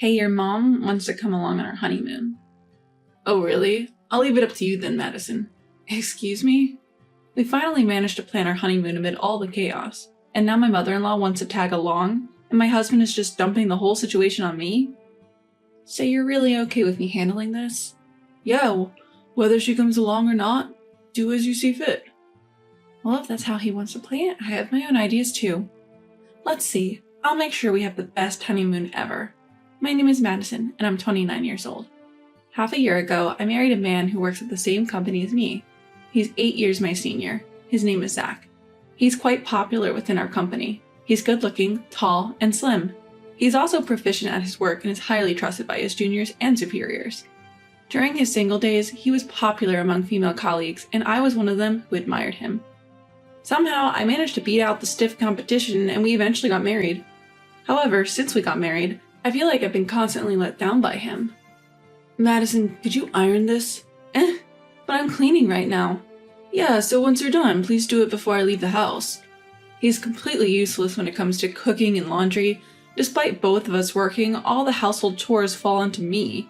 Hey, your mom wants to come along on our honeymoon. Oh, really? I'll leave it up to you then, Madison. Excuse me? We finally managed to plan our honeymoon amid all the chaos, and now my mother-in-law wants to tag along, and my husband is just dumping the whole situation on me? So you're really okay with me handling this? Yeah, whether she comes along or not, do as you see fit. Well, if that's how he wants to play it, I have my own ideas too. Let's see, I'll make sure we have the best honeymoon ever. My name is Madison, and I'm 29 years old. Half a year ago, I married a man who works at the same company as me. He's 8 years my senior. His name is Zach. He's quite popular within our company. He's good-looking, tall, and slim. He's also proficient at his work and is highly trusted by his juniors and superiors. During his single days, he was popular among female colleagues, and I was one of them who admired him. Somehow, I managed to beat out the stiff competition, and we eventually got married. However, since we got married, I feel like I've been constantly let down by him. Madison, could you iron this? But I'm cleaning right now. Yeah, so once you're done, please do it before I leave the house. He's completely useless when it comes to cooking and laundry. Despite both of us working, all the household chores fall onto me.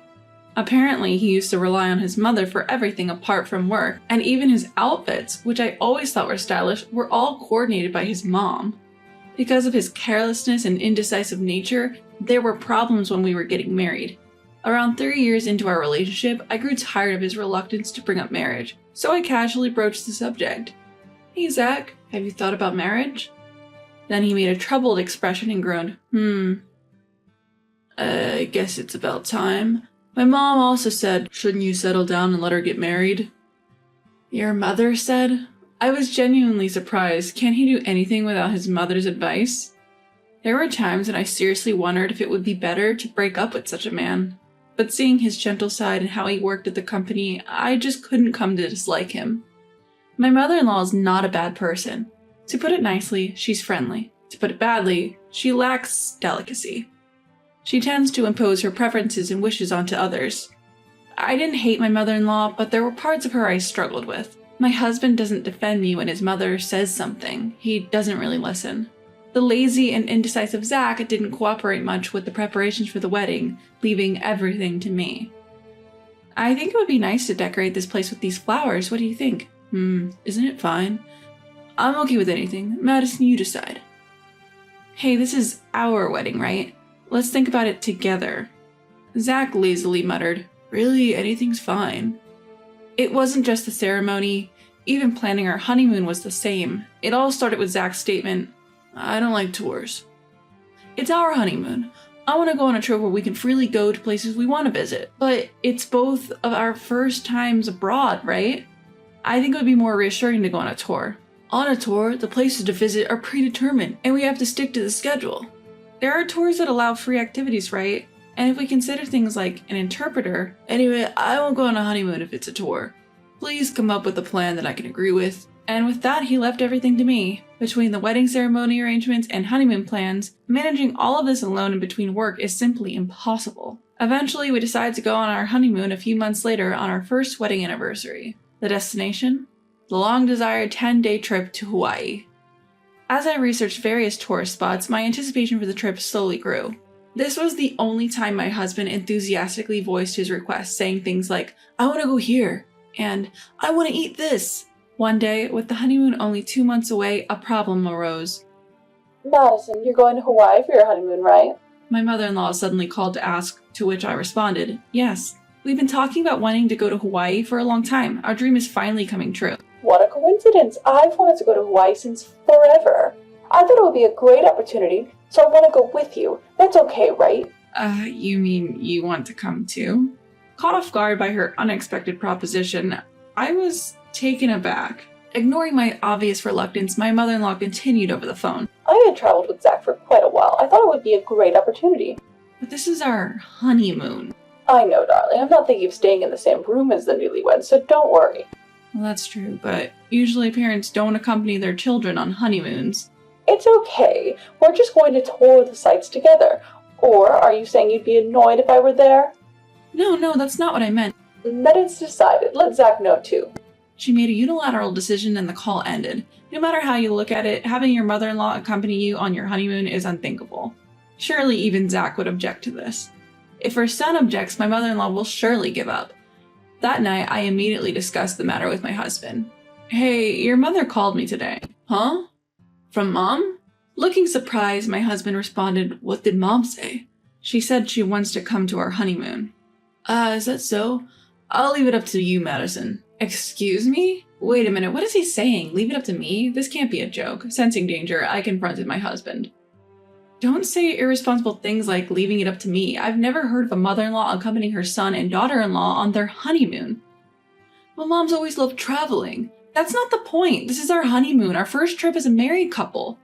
Apparently, he used to rely on his mother for everything apart from work, and even his outfits, which I always thought were stylish, were all coordinated by his mom. Because of his carelessness and indecisive nature, there were problems when we were getting married. Around 3 years into our relationship, I grew tired of his reluctance to bring up marriage, so I casually broached the subject. Hey Zach, have you thought about marriage? Then he made a troubled expression and groaned, I guess it's about time. My mom also said, shouldn't you settle down and let her get married? Your mother said? I was genuinely surprised. Can't he do anything without his mother's advice? There were times when I seriously wondered if it would be better to break up with such a man. But seeing his gentle side and how he worked at the company, I just couldn't come to dislike him. My mother-in-law is not a bad person. To put it nicely, she's friendly. To put it badly, she lacks delicacy. She tends to impose her preferences and wishes onto others. I didn't hate my mother-in-law, but there were parts of her I struggled with. My husband doesn't defend me when his mother says something. He doesn't really listen. The lazy and indecisive Zach didn't cooperate much with the preparations for the wedding, leaving everything to me. I think it would be nice to decorate this place with these flowers. What do you think? Isn't it fine? I'm okay with anything. Madison, you decide. Hey, this is our wedding, right? Let's think about it together. Zach lazily muttered, really, anything's fine. It wasn't just the ceremony. Even planning our honeymoon was the same. It all started with Zach's statement, I don't like tours. It's our honeymoon. I want to go on a trip where we can freely go to places we want to visit. But it's both of our first times abroad, right? I think it would be more reassuring to go on a tour. On a tour, the places to visit are predetermined, and we have to stick to the schedule. There are tours that allow free activities, right? And if we consider things like an interpreter, anyway, I won't go on a honeymoon if it's a tour. Please come up with a plan that I can agree with. And with that, he left everything to me. Between the wedding ceremony arrangements and honeymoon plans, managing all of this alone and between work is simply impossible. Eventually, we decided to go on our honeymoon a few months later on our first wedding anniversary. The destination? The long-desired 10-day trip to Hawaii. As I researched various tourist spots, my anticipation for the trip slowly grew. This was the only time my husband enthusiastically voiced his request, saying things like, I want to go here, and I want to eat this. One day, with the honeymoon only 2 months away, a problem arose. Madison, you're going to Hawaii for your honeymoon, right? My mother-in-law suddenly called to ask, to which I responded, yes. We've been talking about wanting to go to Hawaii for a long time. Our dream is finally coming true. What a coincidence. I've wanted to go to Hawaii since forever. I thought it would be a great opportunity, so I want to go with you. That's okay, right? You mean you want to come too? Caught off guard by her unexpected proposition, I was taken aback. Ignoring my obvious reluctance, my mother-in-law continued over the phone. I had traveled with Zach for quite a while. I thought it would be a great opportunity. But this is our honeymoon. I know, darling. I'm not thinking of staying in the same room as the newlyweds, so don't worry. Well, that's true, but usually parents don't accompany their children on honeymoons. It's okay. We're just going to tour the sites together. Or are you saying you'd be annoyed if I were there? No, that's not what I meant. Then it's decided. Let Zach know too. She made a unilateral decision and the call ended. No matter how you look at it, having your mother-in-law accompany you on your honeymoon is unthinkable. Surely even Zach would object to this. If her son objects, my mother-in-law will surely give up. That night, I immediately discussed the matter with my husband. Hey, your mother called me today. Huh? From Mom? Looking surprised, my husband responded, what did Mom say? She said she wants to come to our honeymoon. Is that so? I'll leave it up to you, Madison. Excuse me? Wait a minute, what is he saying? Leave it up to me? This can't be a joke. Sensing danger, I confronted my husband. Don't say irresponsible things like leaving it up to me. I've never heard of a mother-in-law accompanying her son and daughter-in-law on their honeymoon. Well, Mom's always loved traveling. That's not the point. This is our honeymoon, our first trip as a married couple.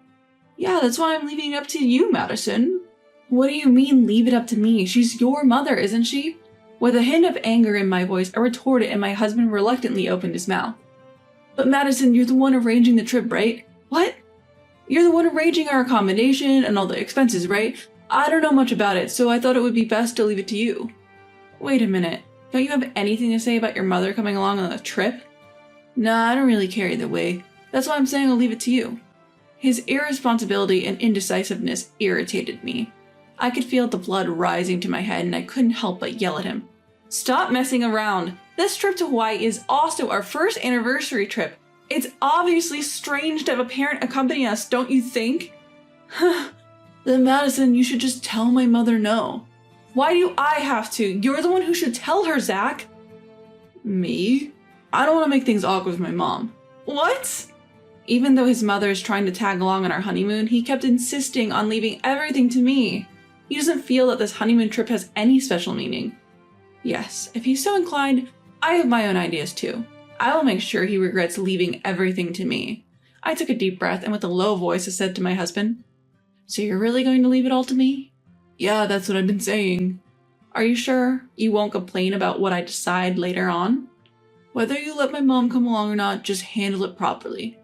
Yeah, that's why I'm leaving it up to you, Madison. What do you mean, leave it up to me? She's your mother, isn't she? With a hint of anger in my voice, I retorted and my husband reluctantly opened his mouth. But Madison, you're the one arranging the trip, right? What? You're the one arranging our accommodation and all the expenses, right? I don't know much about it, so I thought it would be best to leave it to you. Wait a minute. Don't you have anything to say about your mother coming along on the trip? Nah, I don't really care either way. That's why I'm saying I'll leave it to you. His irresponsibility and indecisiveness irritated me. I could feel the blood rising to my head and I couldn't help but yell at him. Stop messing around! This trip to Hawaii is also our first anniversary trip. It's obviously strange to have a parent accompany us, don't you think? Then Madison, you should just tell my mother no. Why do I have to? You're the one who should tell her, Zach. Me? I don't want to make things awkward with my mom. What? Even though his mother is trying to tag along on our honeymoon, he kept insisting on leaving everything to me. He doesn't feel that this honeymoon trip has any special meaning. Yes, if he's so inclined, I have my own ideas too. I will make sure he regrets leaving everything to me. I took a deep breath and with a low voice I said to my husband, So you're really going to leave it all to me? Yeah, that's what I've been saying. Are you sure you won't complain about what I decide later on? Whether you let my mom come along or not, just handle it properly.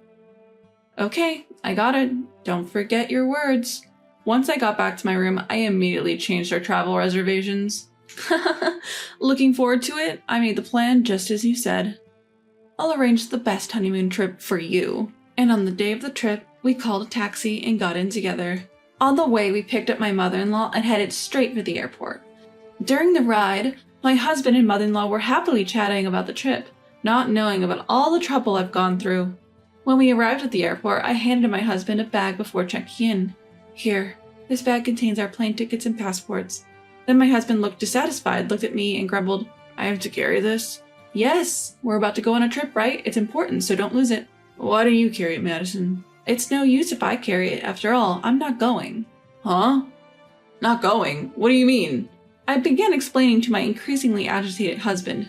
Okay, I got it. Don't forget your words. Once I got back to my room, I immediately changed our travel reservations. Looking forward to it, I made the plan just as you said. I'll arrange the best honeymoon trip for you. And on the day of the trip, we called a taxi and got in together. On the way, we picked up my mother-in-law and headed straight for the airport. During the ride, my husband and mother-in-law were happily chatting about the trip, not knowing about all the trouble I've gone through. When we arrived at the airport, I handed my husband a bag before checking in. Here, this bag contains our plane tickets and passports. Then my husband looked dissatisfied, looked at me, and grumbled, I have to carry this? Yes, we're about to go on a trip, right? It's important, so don't lose it. Why don't you carry it, Madison? It's no use if I carry it. After all, I'm not going. Huh? Not going? What do you mean? I began explaining to my increasingly agitated husband.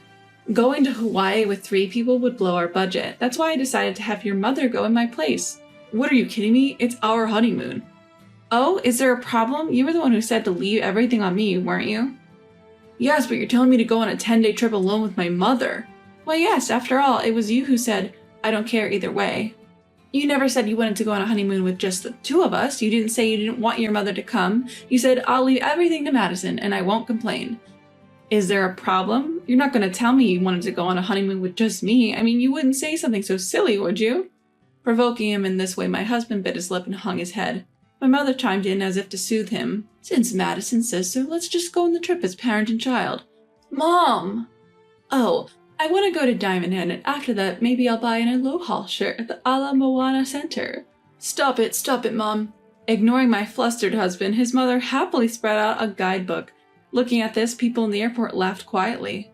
Going to Hawaii with 3 people would blow our budget. That's why I decided to have your mother go in my place. What are you kidding me? It's our honeymoon. Oh, is there a problem? You were the one who said to leave everything on me, weren't you? Yes, but you're telling me to go on a 10-day trip alone with my mother. Well, yes, after all, it was you who said, I don't care either way. You never said you wanted to go on a honeymoon with just the 2 of us. You didn't say you didn't want your mother to come. You said, I'll leave everything to Madison and I won't complain. Is there a problem? You're not going to tell me you wanted to go on a honeymoon with just me. I mean, you wouldn't say something so silly, would you? Provoking him in this way, my husband bit his lip and hung his head. My mother chimed in as if to soothe him. Since Madison says so, let's just go on the trip as parent and child. Mom! Oh, I want to go to Diamond Head, and after that, maybe I'll buy an Aloha shirt at the Ala Moana Center. Stop it, Mom. Ignoring my flustered husband, his mother happily spread out a guidebook. Looking at this, people in the airport laughed quietly.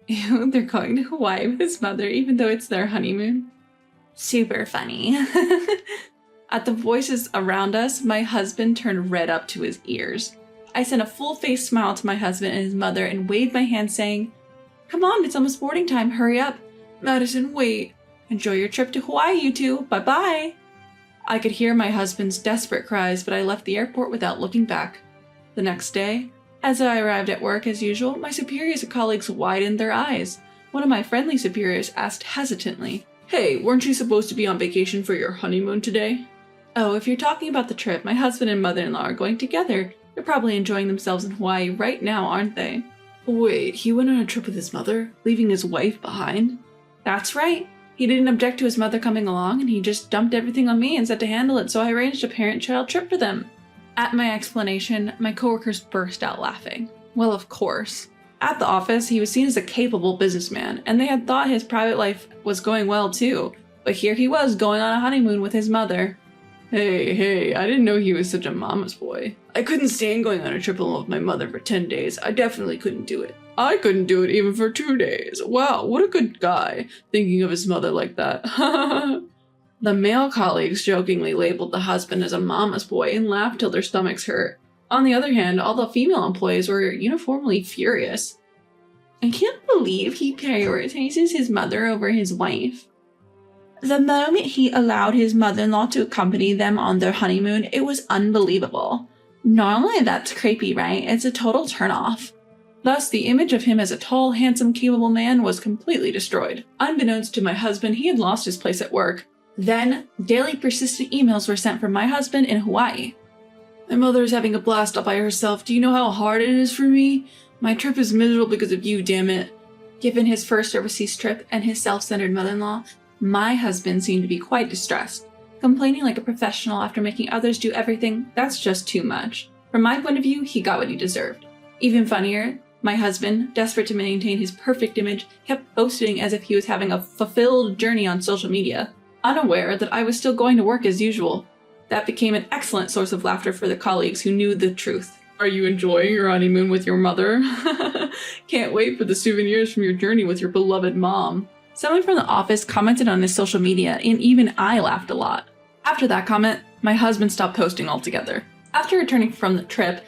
Ew, they're going to Hawaii with his mother, even though it's their honeymoon. Super funny. At the voices around us, my husband turned red up to his ears. I sent a full-faced smile to my husband and his mother and waved my hand saying, Come on, it's almost boarding time, hurry up. Madison, wait. Enjoy your trip to Hawaii, you two. Bye-bye. I could hear my husband's desperate cries, but I left the airport without looking back. The next day, as I arrived at work as usual, my superiors and colleagues widened their eyes. One of my friendly superiors asked hesitantly, Hey, weren't you supposed to be on vacation for your honeymoon today? Oh, if you're talking about the trip, my husband and mother-in-law are going together. They're probably enjoying themselves in Hawaii right now, aren't they? Wait, he went on a trip with his mother, leaving his wife behind? That's right. He didn't object to his mother coming along, and he just dumped everything on me and said to handle it, so I arranged a parent-child trip for them. At my explanation, my coworkers burst out laughing. Well, of course. At the office, he was seen as a capable businessman, and they had thought his private life was going well too. But here he was going on a honeymoon with his mother. Hey, I didn't know he was such a mama's boy. I couldn't stand going on a trip alone with my mother for 10 days. I definitely couldn't do it. I couldn't do it even for 2 days. Wow, what a good guy, thinking of his mother like that. The male colleagues jokingly labeled the husband as a mama's boy and laughed till their stomachs hurt. On the other hand, all the female employees were uniformly furious. I can't believe he prioritizes his mother over his wife. The moment he allowed his mother-in-law to accompany them on their honeymoon, it was unbelievable. Normally that's creepy, right? It's a total turnoff. Thus, the image of him as a tall, handsome, capable man was completely destroyed. Unbeknownst to my husband, he had lost his place at work. Then, daily persistent emails were sent from my husband in Hawaii. My mother is having a blast all by herself. Do you know how hard it is for me? My trip is miserable because of you, damn it. Given his first overseas trip and his self-centered mother-in-law, my husband seemed to be quite distressed. Complaining like a professional after making others do everything, that's just too much. From my point of view, he got what he deserved. Even funnier, my husband, desperate to maintain his perfect image, kept boasting as if he was having a fulfilled journey on social media, unaware that I was still going to work as usual. That became an excellent source of laughter for the colleagues who knew the truth. Are you enjoying your honeymoon with your mother? Can't wait for the souvenirs from your journey with your beloved mom. Someone from the office commented on his social media, and even I laughed a lot. After that comment, my husband stopped posting altogether. After returning from the trip,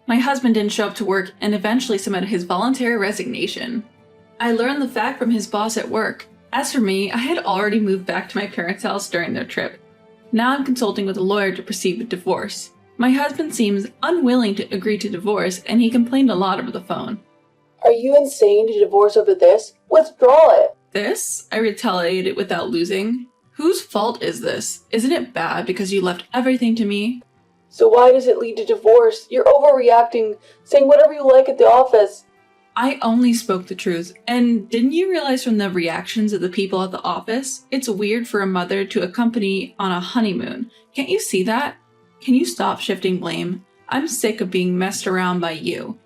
my husband didn't show up to work and eventually submitted his voluntary resignation. I learned the fact from his boss at work. As for me, I had already moved back to my parents' house during their trip. Now I'm consulting with a lawyer to proceed with divorce. My husband seems unwilling to agree to divorce, and he complained a lot over the phone. Are you insane to divorce over this? Withdraw it. This? I retaliated without losing. Whose fault is this? Isn't it bad because you left everything to me? So why does it lead to divorce? You're overreacting, saying whatever you like at the office. I only spoke the truth, and didn't you realize from the reactions of the people at the office? It's weird for a mother to accompany on a honeymoon. Can't you see that? Can you stop shifting blame? I'm sick of being messed around by you.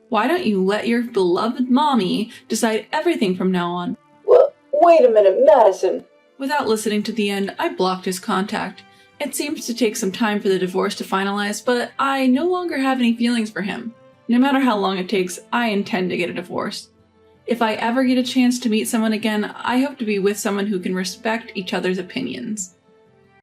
Why don't you let your beloved mommy decide everything from now on? Well, wait a minute, Madison. Without listening to the end, I blocked his contact. It seems to take some time for the divorce to finalize, but I no longer have any feelings for him. No matter how long it takes, I intend to get a divorce. If I ever get a chance to meet someone again, I hope to be with someone who can respect each other's opinions.